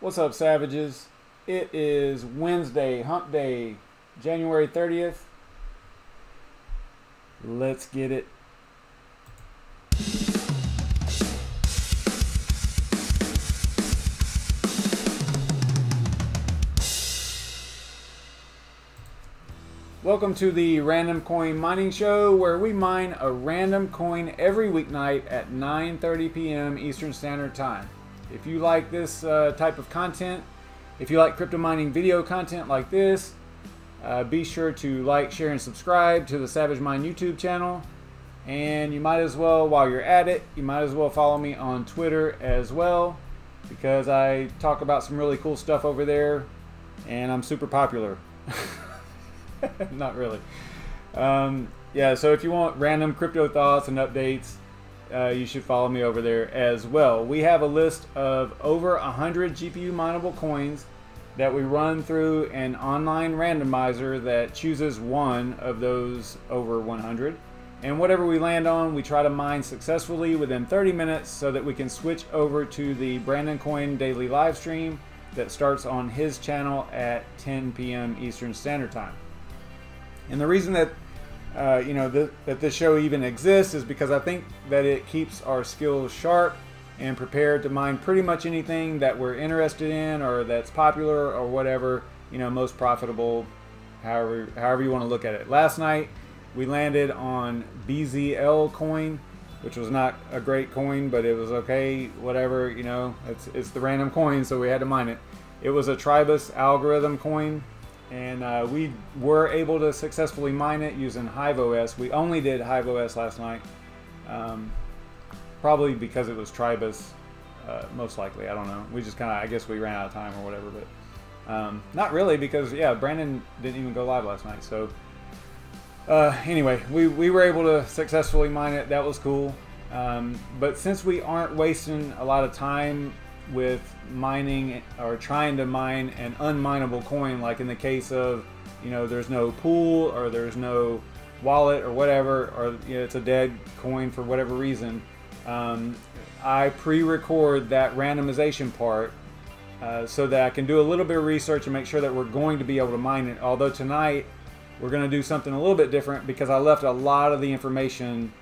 What's up, savages? It is Wednesday, hump day, January 30th. Let's get it. Welcome to the RandomCoin Mining Show, where we mine a random coin every weeknight at 9:30 p.m. Eastern Standard Time. If you like this type of content, if you like crypto mining video content like this, be sure to like, share, and subscribe to the SavageMine YouTube channel. And you might as well, while you're at it, you might as well follow me on Twitter as well, because I talk about some really cool stuff over there, and I'm super popular. Not really. Yeah, so if you want random crypto thoughts and updates, you should follow me over there as well. We have a list of over 100 GPU-mineable coins that we run through an online randomizer that chooses one of those over 100. And whatever we land on, we try to mine successfully within 30 minutes so that we can switch over to the BrandonCoin daily live stream that starts on his channel at 10 p.m. Eastern Standard Time. And the reason that that this show even exists is because I think that it keeps our skills sharp and prepared to mine pretty much anything that we're interested in or that's popular or whatever, most profitable, however you want to look at it. Last night we landed on BZL coin, which was not a great coin, but it was okay, whatever, it's the random coin, so we had to mine it. It was a Tribus algorithm coin. And we were able to successfully mine it using HiveOS. We only did HiveOS last night, probably because it was Tribus, most likely. I don't know. We just I guess we ran out of time or whatever. But not really, because yeah, Brandon didn't even go live last night. So anyway, we were able to successfully mine it. That was cool. But since we aren't wasting a lot of time with mining or trying to mine an unmineable coin, like in the case of there's no pool or there's no wallet or whatever, or it's a dead coin for whatever reason, I pre-record that randomization part so that I can do a little bit of research and make sure that we're going to be able to mine it. Although tonight we're going to do something a little bit different because I left a lot of the information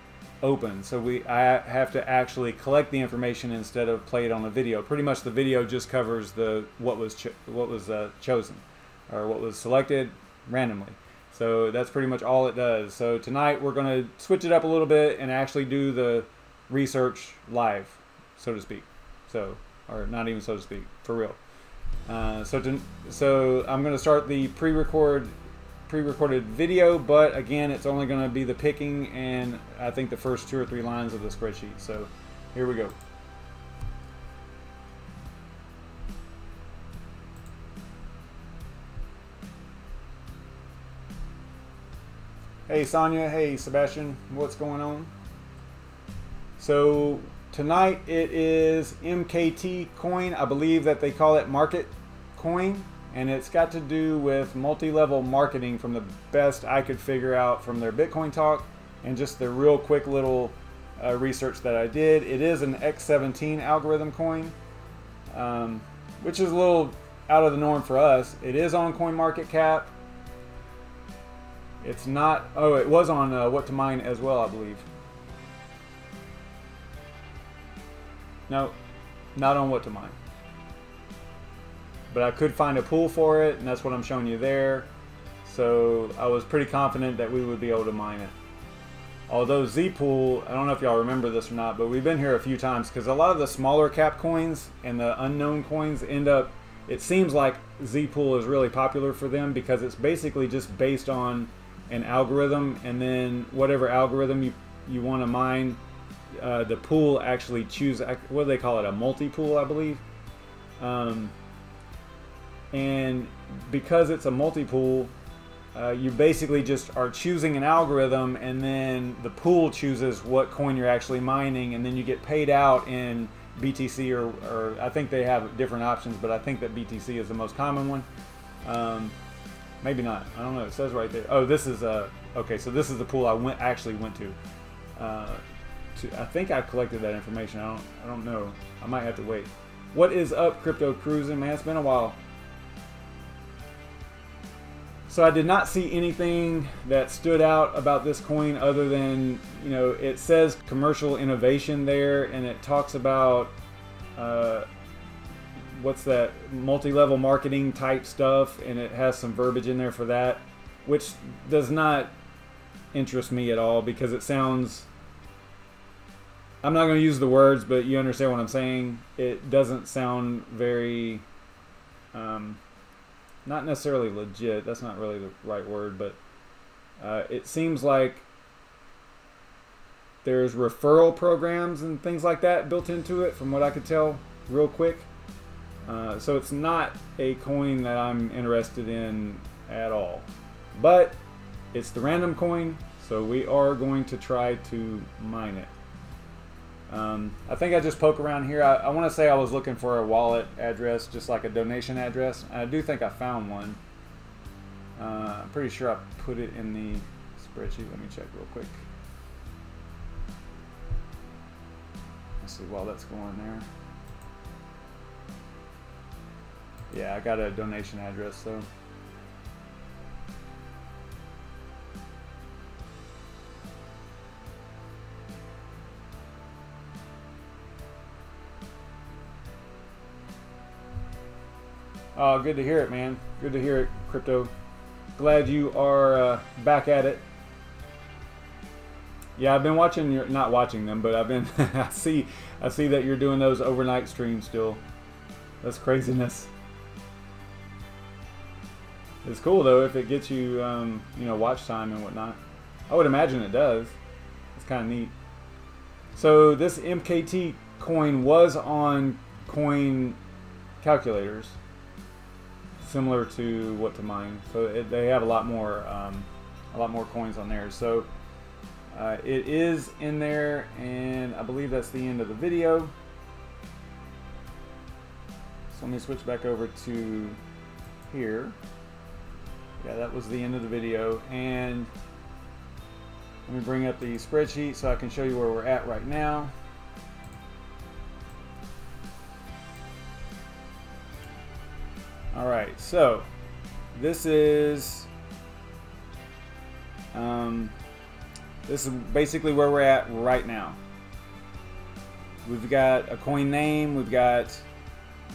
open, so I have to actually collect the information instead of play it on the video. Pretty much the video just covers what was chosen or what was selected randomly. So that's pretty much all it does. So tonight we're going to switch it up a little bit and actually do the research live, so to speak. So, or not even so to speak, for real. So I'm going to start the pre-recorded video, but again, it's only going to be the picking and I think the first 2 or 3 lines of the spreadsheet. So here we go. Hey Sonia, hey Sebastian, what's going on? So tonight it is MktCoin. I believe that they call it MktCoin. And it's got to do with multi-level marketing, from the best I could figure out from their BitCoinTalk and just the real quick little research that I did. It is an x17 algorithm coin, which is a little out of the norm for us. It is on CoinMarketCap. It's not, oh, it was on WHATTOMINE as well, I believe. No, not on WHATTOMINE. But I could find a pool for it, and that's what I'm showing you there. So I was pretty confident that we would be able to mine it. Although Z-Pool, I don't know if y'all remember this or not, but we've been here a few times because a lot of the smaller cap coins and the unknown coins end up, it seems like Z-Pool is really popular for them because it's basically just based on an algorithm, and then whatever algorithm you want to mine, the pool actually chooses, what do they call it, a multi-pool, I believe. And because it's a multi-pool, you basically just are choosing an algorithm, and then the pool chooses what coin you're actually mining, and then you get paid out in BTC or I think they have different options, but I think that BTC is the most common one. Maybe not. I don't know. It says right there. Oh, this is okay. So this is the pool I actually went to. I think I collected that information. I don't know. I might have to wait. What is up, Crypto Cruising, man? It's been a while. So I did not see anything that stood out about this coin other than, you know, it says commercial innovation there, and it talks about what's that, multi-level marketing type stuff, and it has some verbiage in there for that, which does not interest me at all because it sounds, I'm not going to use the words, but you understand what I'm saying. It doesn't sound very, not necessarily legit. That's not really the right word, but it seems like there's referral programs and things like that built into it, from what I could tell real quick. So it's not a coin that I'm interested in at all. But it's the random coin, so we are going to try to mine it. I think I just poke around here. I want to say I was looking for a wallet address, just like a donation address. I do think I found one. I'm pretty sure I put it in the spreadsheet. Let me check real quick. Let's see while that's going there. Yeah, I got a donation address, so. Oh, good to hear it, man. Good to hear it, Crypto. Glad you are back at it. Yeah, I've been watching your, not watching them, but I've been, I see that you're doing those overnight streams still. That's craziness. It's cool though if it gets you, you know, watch time and whatnot. I would imagine it does. It's kind of neat. So this MKT coin was on coin calculators, similar to WHATTOMINE. So they have a lot more coins on there. So it is in there, and I believe that's the end of the video. So let me switch back over to here. Yeah, that was the end of the video, and let me bring up the spreadsheet so I can show you where we're at right now. Alright, so this is basically where we're at right now. We've got a coin name, we've got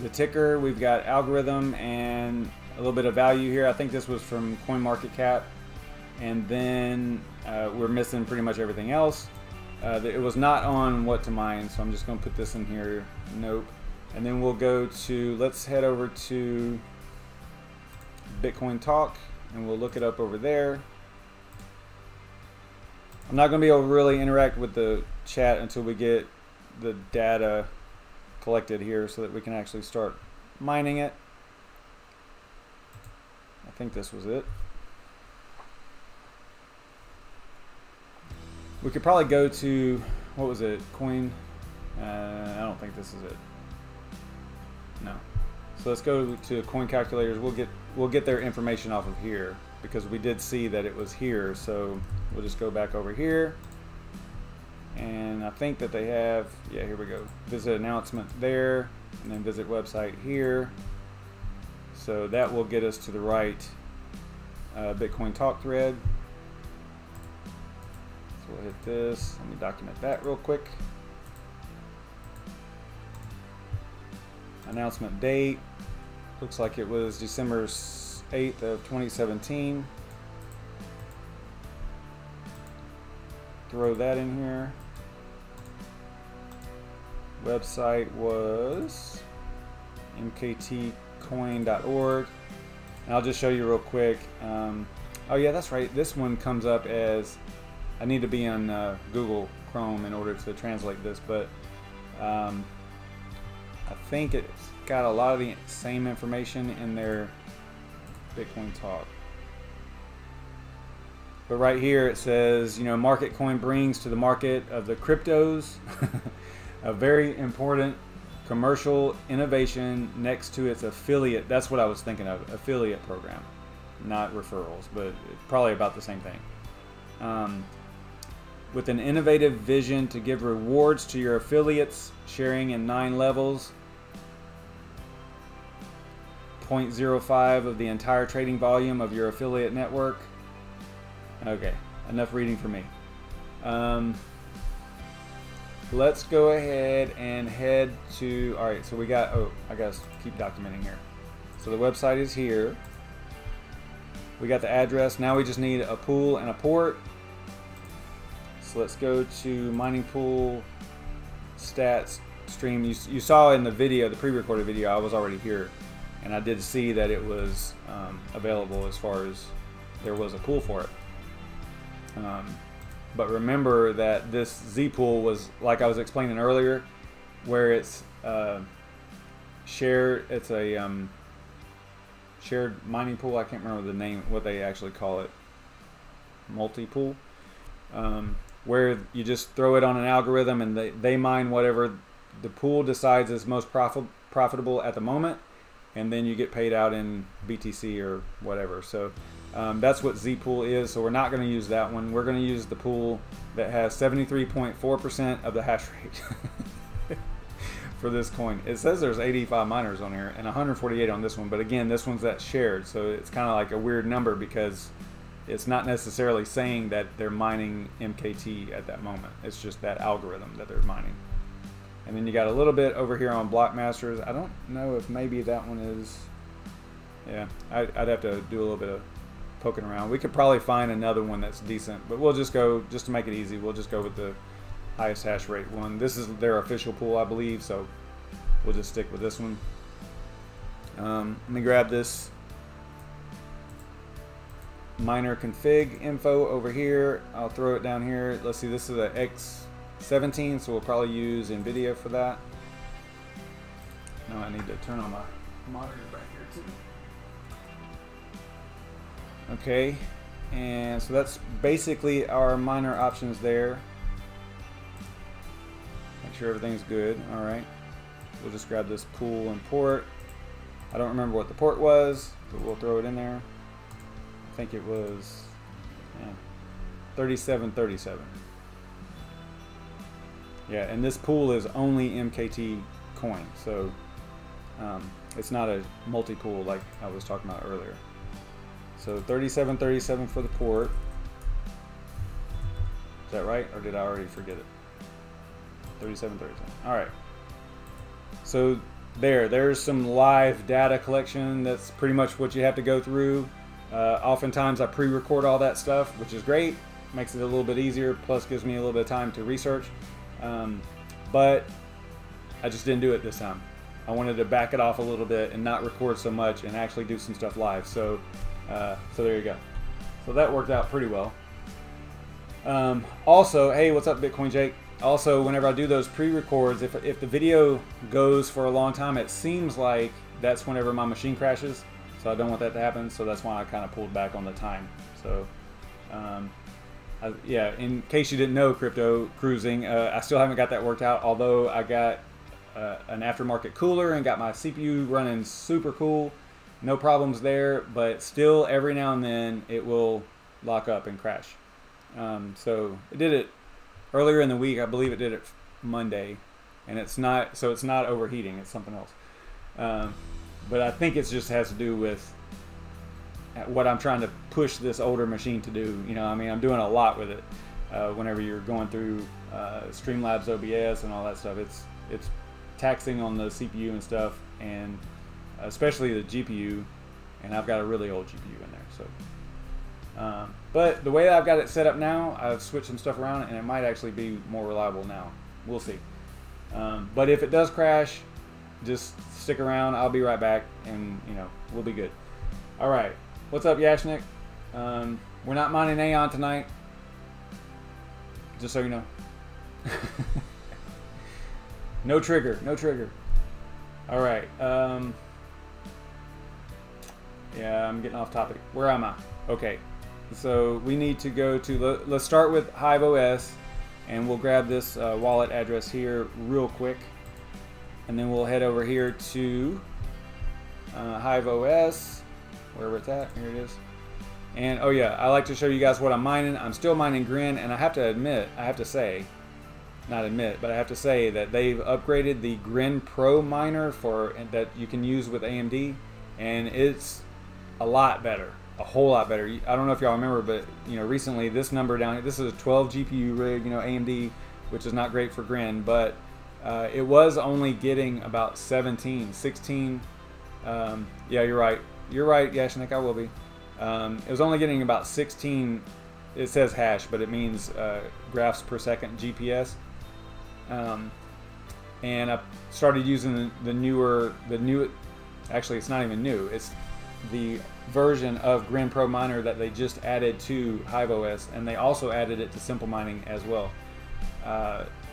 the ticker, we've got algorithm, and a little bit of value here. I think this was from CoinMarketCap, and then we're missing pretty much everything else. It was not on WHATTOMINE, so I'm just going to put this in here. Nope. And then we'll go to, let's head over to BitCoinTalk, and we'll look it up over there. I'm not going to be able to really interact with the chat until we get the data collected here so that we can actually start mining it. I think this was it. We could probably go to, what was it, coin? I don't think this is it. No. So let's go to coin calculators. We'll get their information off of here because we did see that it was here. So we'll just go back over here, and I think that they have, yeah, here we go. Visit announcement there, and then visit website here. So that will get us to the right Bitcoin Talk thread. So we'll hit this. Let me document that real quick. Announcement date. Looks like it was December 8th of 2017. Throw that in here. Website was MktCoin.org. And I'll just show you real quick. Oh yeah, that's right. This one comes up as, I need to be on Google Chrome in order to translate this, but I think it's got a lot of the same information in their Bitcoin Talk. But right here it says, you know, MktCoin brings to the market of the cryptos a very important commercial innovation next to its affiliate. That's what I was thinking of, affiliate program, not referrals, but probably about the same thing. With an innovative vision to give rewards to your affiliates, sharing in 9 levels. 0.05 of the entire trading volume of your affiliate network. Okay, enough reading for me. Let's go ahead and head to, all right, so we got, oh, I gotta keep documenting here. So the website is here. We got the address. Now we just need a pool and a port. So let's go to mining pool stats stream. You saw in the video, the pre-recorded video, I was already here, and I did see that it was available as far as there was a pool for it. But remember that this Z pool was, like I was explaining earlier, where it's shared. It's a shared mining pool. I can't remember the name, what they actually call it. Multi-pool. Where you just throw it on an algorithm and they mine whatever the pool decides is most profitable at the moment, and then you get paid out in BTC or whatever. So that's what Z pool is. So we're not going to use that one. We're going to use the pool that has 73.4% of the hash rate for this coin. It says there's 85 miners on here and 148 on this one, but again, this one's that shared, so it's kind of like a weird number because it's not necessarily saying that they're mining MKT at that moment. It's just that algorithm that they're mining. And then you got a little bit over here on Blockmasters. I don't know if maybe that one is, yeah, I'd have to do a little bit of poking around. We could probably find another one that's decent, but we'll just go, just to make it easy, we'll just go with the highest hash rate one. This is their official pool, I believe, so we'll just stick with this one. Let me grab this miner config info over here. I'll throw it down here. Let's see, this is a x17, so we'll probably use NVIDIA for that. Now I need to turn on my monitor back here too. Okay, and so that's basically our miner options there. Make sure everything's good. All right, we'll just grab this pool and port. I don't remember what the port was, but we'll throw it in there. I think it was 3737. Yeah, and this pool is only MKT coin, so it's not a multi-pool like I was talking about earlier. So 3737 for the port. Is that right, or did I already forget it? 3737. All right. So there's some live data collection. That's pretty much what you have to go through. Oftentimes I pre-record all that stuff, which is great. Makes it a little bit easier, plus gives me a little bit of time to research. But I just didn't do it this time. I wanted to back it off a little bit and not record so much and actually do some stuff live. So there you go. So that worked out pretty well. Also, hey, what's up, Bitcoin Jake? Also, whenever I do those pre-records, if the video goes for a long time, it seems like that's whenever my machine crashes. So I don't want that to happen. So that's why I kind of pulled back on the time. So yeah, in case you didn't know, crypto cruising, I still haven't got that worked out. Although I got an aftermarket cooler and got my CPU running super cool. No problems there, but still every now and then it will lock up and crash. So it did it earlier in the week. I believe it did it Monday, and it's not overheating. It's something else. But I think it just has to do with what I'm trying to push this older machine to do. You know, I mean, I'm doing a lot with it. Whenever you're going through Streamlabs OBS and all that stuff, it's taxing on the CPU and stuff, and especially the GPU. And I've got a really old GPU in there, so. But the way I've got it set up now, I've switched some stuff around, and it might actually be more reliable now. We'll see. But if it does crash, just stick around. I'll be right back, and you know, we'll be good. All right, what's up, Yashnik? We're not mining Aeon tonight, just so you know. No trigger, no trigger. All right. Yeah, I'm getting off topic. Where am I? Okay, so we need to go to, let's start with HiveOS, and we'll grab this wallet address here real quick, and then we'll head over here to HiveOS, wherever it's at. Here it is. And oh yeah, I like to show you guys what I'm mining. I'm still mining Grin, and I have to say that they've upgraded the Grin Pro miner that you can use with AMD. and it's a lot better, a whole lot better. I don't know if y'all remember, but you know, recently this number down here, this is a 12 GPU rig, you know, AMD, which is not great for Grin, but it was only getting about 17, 16. Yeah, you're right, Yashnik, I will be. It was only getting about 16. It says hash, but it means graphs per second GPS. And I started using the new, actually it's not even new, it's the version of Grin Pro Miner that they just added to HiveOS, and they also added it to Simple Mining as well.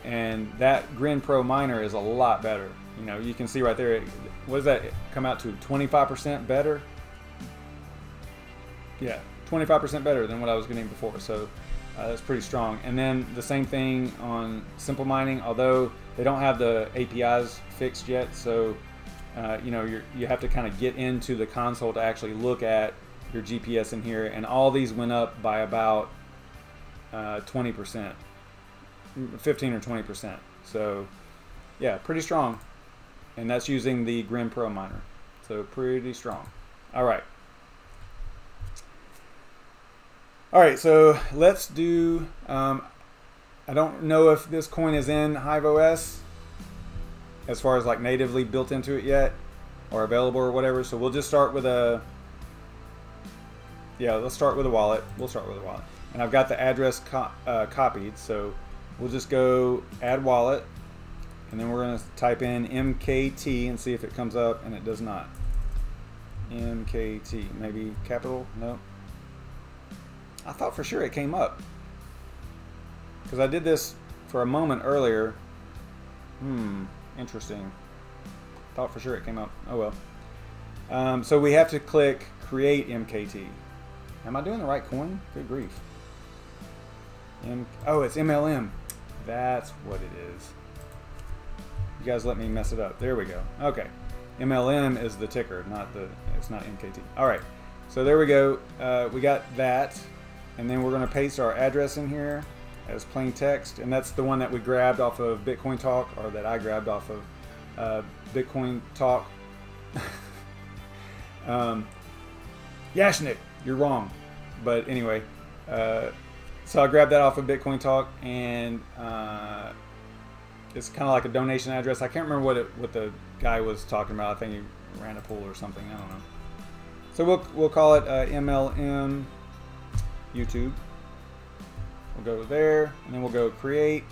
And that Grin Pro Miner is a lot better. You know, you can see right there, what does that come out to? 25% better? Yeah, 25% better than what I was getting before, so that's pretty strong. And then the same thing on Simple Mining, although they don't have the APIs fixed yet, so you know, you have to kind of get into the console to actually look at your GPS in here, and all these went up by about 20%, 15 or 20%. So yeah, pretty strong, and that's using the Grin Pro Miner, so pretty strong. All right. All right, so let's do, I don't know if this coin is in HiveOS as far as like natively built into it yet or available or whatever. So we'll just start with a, yeah, let's start with a wallet. We'll start with a wallet. And I've got the address copied, so we'll just go add wallet, and then we're gonna type in MKT and see if it comes up, and it does not. MKT, maybe capital, no. I thought for sure it came up, because I did this for a moment earlier. Interesting. Thought for sure it came up. Oh well. So we have to click create MKT. Am I doing the right coin? Good grief. Oh, it's MLM. That's what it is. You guys let me mess it up. There we go. Okay. MLM is the ticker, it's not MKT. All right. So there we go. We got that. And then we're going to paste our address in here as plain text, and that's the one that we grabbed off of BitCoinTalk, or that I grabbed off of BitCoinTalk. Yashnik, you're wrong, but anyway, so I grabbed that off of BitCoinTalk, and it's kind of like a donation address. I can't remember what the guy was talking about. I think he ran a pool or something. I don't know. So we'll call it MLM YouTube. We'll go there, and then we'll go create.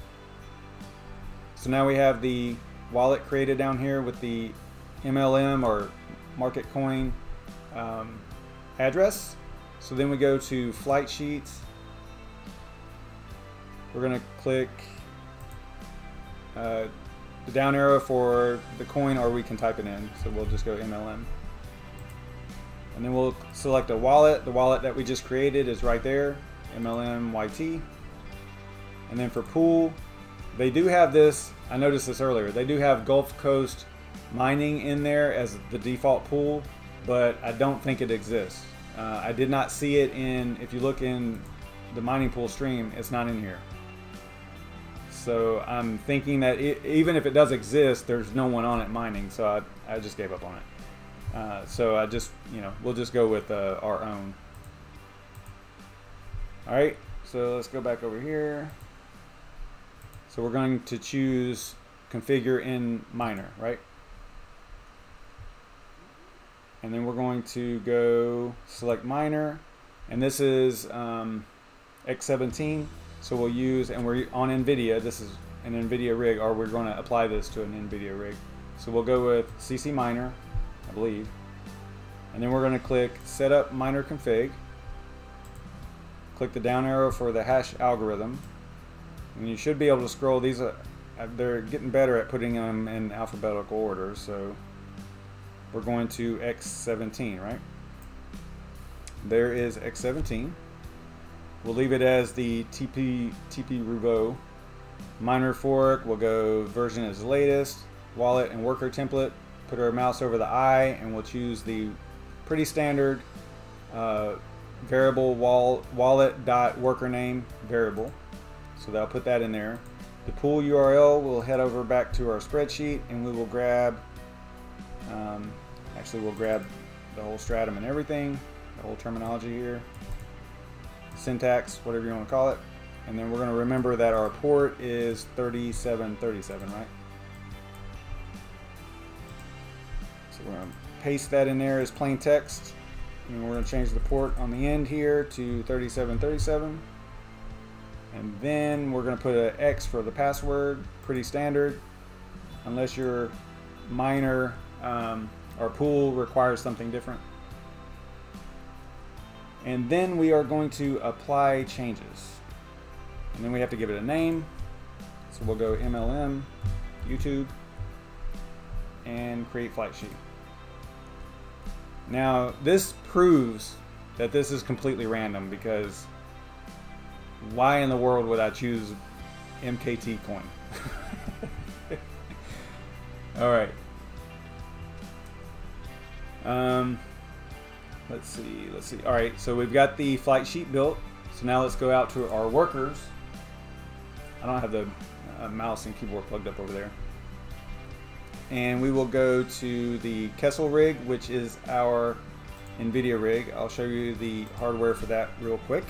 So now we have the wallet created down here with the MLM or MktCoin address. So then we go to flight sheets. We're going to click the down arrow for the coin, or we can type it in. So we'll just go MLM. And then we'll select a wallet. The wallet that we just created is right there, MLMYT. And then for pool, they do have this, I noticed this earlier, they do have Gulf Coast mining in there as the default pool, but I don't think it exists. I did not see it in, if you look in the mining pool stream, it's not in here. So I'm thinking that even if it does exist, there's no one on it mining, so I just gave up on it. So I just, you know, we'll just go with our own. All right, so let's go back over here. So we're going to choose configure in miner, right? And then we're going to go select miner, and this is x17. So we'll use, and we're on NVIDIA. This is an NVIDIA rig, or we're going to apply this to an NVIDIA rig. So we'll go with CCMiner, I believe. And then we're going to click Setup Miner Config. Click the down arrow for the hash algorithm. And you should be able to scroll. These they're getting better at putting them in alphabetical order. So we're going to x17, right? There is x17. We'll leave it as the TP Rouveau. Miner fork, we'll go version as latest. Wallet and worker template. Put our mouse over the I, and we'll choose the pretty standard variable wallet.worker name variable. So that'll put that in there. The pool URL, we'll head over back to our spreadsheet, and we will grab, actually we'll grab the whole stratum and everything, the whole terminology here, syntax, whatever you want to call it. And then we're going to remember that our port is 3737, right? So we're going to paste that in there as plain text. And we're going to change the port on the end here to 3737. And then we're going to put an X for the password, pretty standard, unless your miner or pool requires something different. And then we are going to apply changes. And then we have to give it a name. So we'll go MLM, YouTube, and create flight sheet. Now this proves that this is completely random, because why in the world would I choose MktCoin? All right. Let's see. All right, so we've got the flight sheet built. So now let's go out to our workers. I don't have the mouse and keyboard plugged up over there. And we will go to the Kessel rig, which is our NVIDIA rig. I'll show you the hardware for that real quick.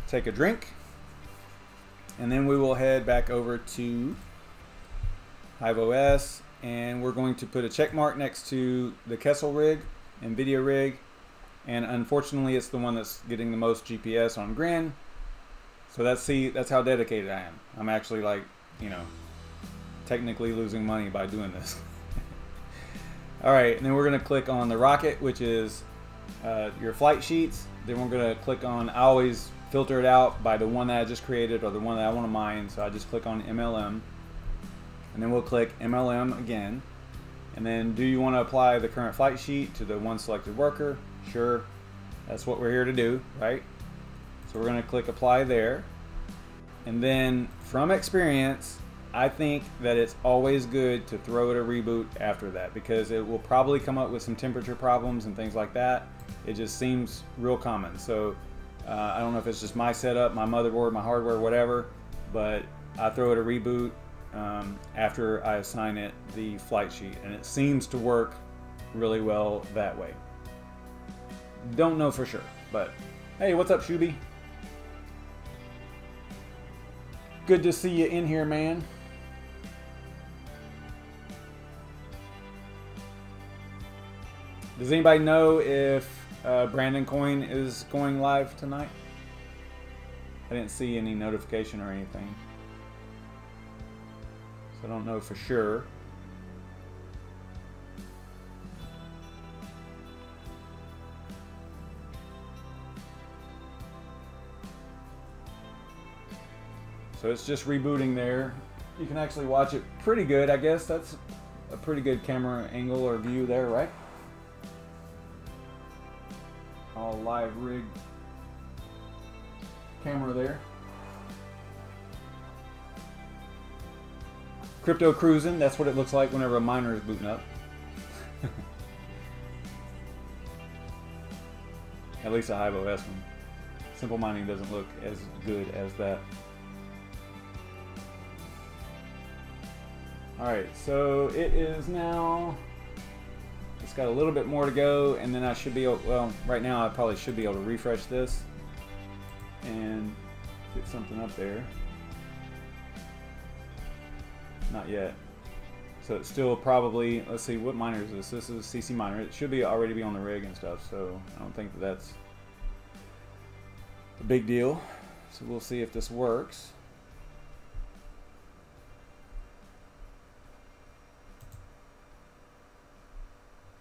Take a drink, and then we will head back over to HiveOS, and we're going to put a check mark next to the Kessel rig, NVIDIA rig, and unfortunately it's the one that's getting the most GPS on Grin. So that's how dedicated I am. I'm actually, like, you know, technically losing money by doing this. All right, and then we're going to click on the rocket, which is your flight sheets. Then we're going to click on, I always filter it out by the one that I just created or the one that I want to mine. So I just click on MLM, and then we'll click MLM again. And then, do you want to apply the current flight sheet to the one selected worker? Sure, that's what we're here to do, right? So we're going to click apply there. And then, from experience, I think that it's always good to throw it a reboot after that, because it will probably come up with some temperature problems and things like that. It just seems real common. So I don't know if it's just my setup, my motherboard, my hardware, whatever, but I throw it a reboot after I assign it the flight sheet, and it seems to work really well that way. Don't know for sure, but hey, what's up, Shuby? Good to see you in here, man. Does anybody know if BrandonCoin is going live tonight? I didn't see any notification or anything, so I don't know for sure. So it's just rebooting there. You can actually watch it pretty good, I guess. That's a pretty good camera angle or view there, right? All live rig camera there. Crypto cruising, that's what it looks like whenever a miner is booting up. At least a HiveOS one. Simple mining doesn't look as good as that. Alright, so it is now, it's got a little bit more to go, and then I should be able, well, right now I probably should be able to refresh this and get something up there. Not yet. So it's still probably, let's see, what miner is this? This is CCMiner. It should be already be on the rig and stuff, so I don't think that that's a big deal. So we'll see if this works.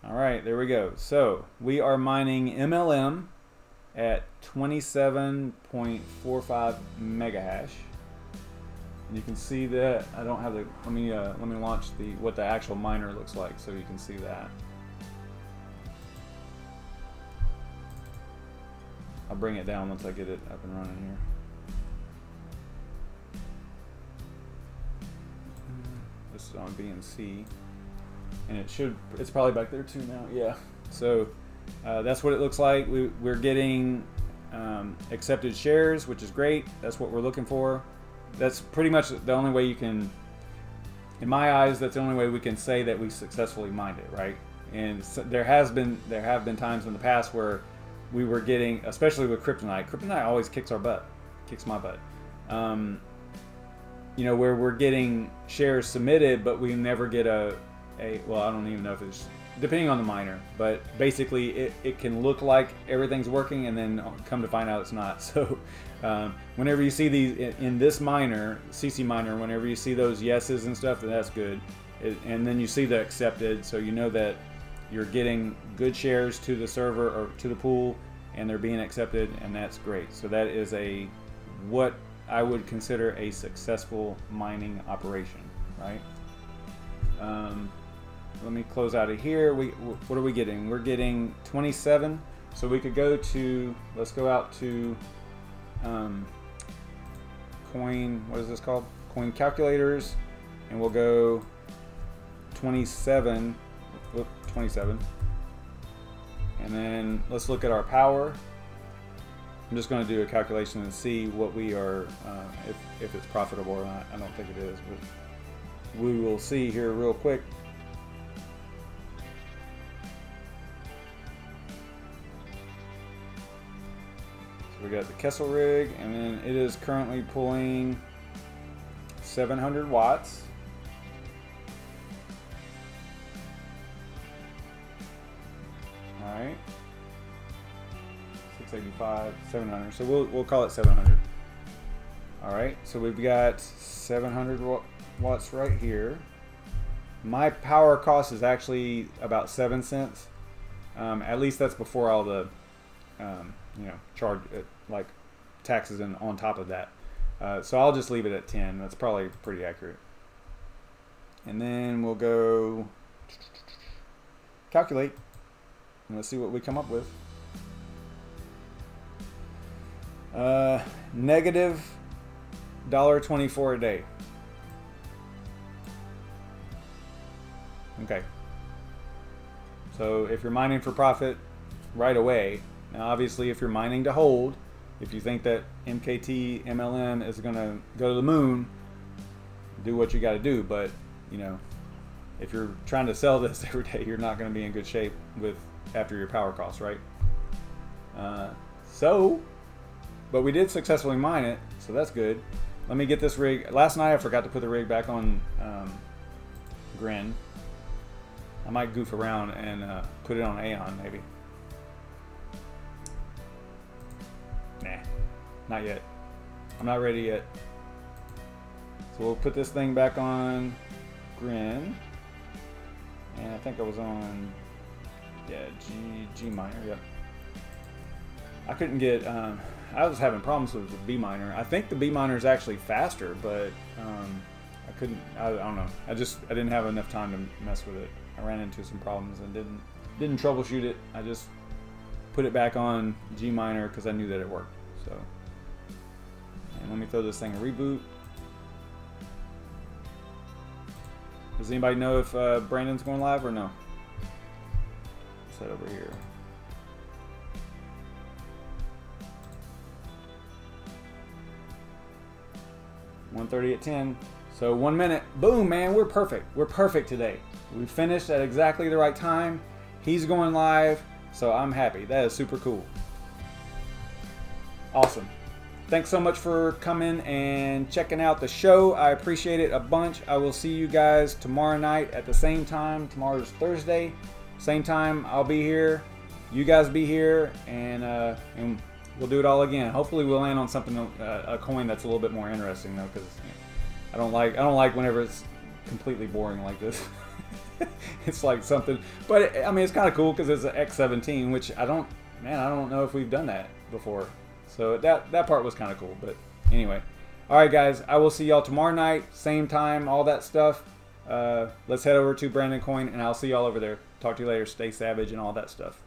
Alright, there we go. So we are mining MLM at 27.45 megahash. And you can see that I don't have the, let me launch the what the actual miner looks like so you can see that. I'll bring it down once I get it up and running here. This is on BNC. And it's probably back there too now, yeah. So that's what it looks like. We're getting accepted shares, which is great. That's what we're looking for. that's pretty much the only way you can, in my eyes, that's the only way we can say that we successfully mined it, right? And so there have been times in the past where we were getting, especially with Kryptonite. Kryptonite always kicks my butt. You know, where we're getting shares submitted, but we never get well, I don't even know if it's, depending on the miner, but basically it can look like everything's working and then come to find out it's not. So whenever you see these in this miner, CCMiner, whenever you see those yeses and stuff, then that's good. And then you see the accepted, so you know that you're getting good shares to the server or to the pool, and they're being accepted, and that's great. So that is what I would consider a successful mining operation, right? Let me close out of here. What are we getting? We're getting 27. So we could go to, let's go out to what is this called? Coin calculators, and we'll go 27. Whoop, 27. And then let's look at our power. I'm just going to do a calculation and see what we are, if it's profitable or not. I don't think it is, but we will see here real quick. So we got the Kessel rig, and then it is currently pulling 700 watts. All right. 685, 700. So we'll call it 700. All right. So we've got 700 watts right here. My power cost is actually about 7 cents. At least that's before all the, you know, charge like taxes and on top of that. So I'll just leave it at 10. That's probably pretty accurate. And then we'll go calculate, and let's see what we come up with. Negative $1.24 a day. Okay. So if you're mining for profit right away, now obviously if you're mining to hold, if you think that MKT MLM is going to go to the moon, do what you got to do. But you know, if you're trying to sell this every day, you're not going to be in good shape with after your power costs, right? But we did successfully mine it, so that's good. Let me get this rig. Last night I forgot to put the rig back on Grin. I might goof around and put it on Aeon maybe. Nah, not yet. I'm not ready yet. So we'll put this thing back on Grin. And I think I was on, yeah, GMiner, yep. I couldn't get, I was having problems with the BMiner. I think the BMiner is actually faster, but I couldn't, I don't know. I didn't have enough time to mess with it. I ran into some problems and didn't troubleshoot it. I just put it back on GMiner because I knew that it worked. So, and let me throw this thing a reboot. Does anybody know if Brandon's going live or no? What's that over here? $1:30 at 10. So 1 minute. Boom, man, we're perfect. We're perfect today. We finished at exactly the right time. He's going live, so I'm happy. That is super cool. Awesome. Thanks so much for coming and checking out the show. I appreciate it a bunch. I will see you guys tomorrow night at the same time. Tomorrow's Thursday. Same time, I'll be here. You guys be here, and we'll do it all again. Hopefully we'll land on something, a coin that's a little bit more interesting though, because I don't like whenever it's completely boring like this. It's like something, but I mean, it's kind of cool because it's an x17, which I don't know if we've done that before. So that part was kind of cool. But anyway, all right, guys, I will see y'all tomorrow night, same time, all that stuff. Let's head over to BrandonCoin, and I'll see y'all over there. Talk to you later. Stay savage and all that stuff.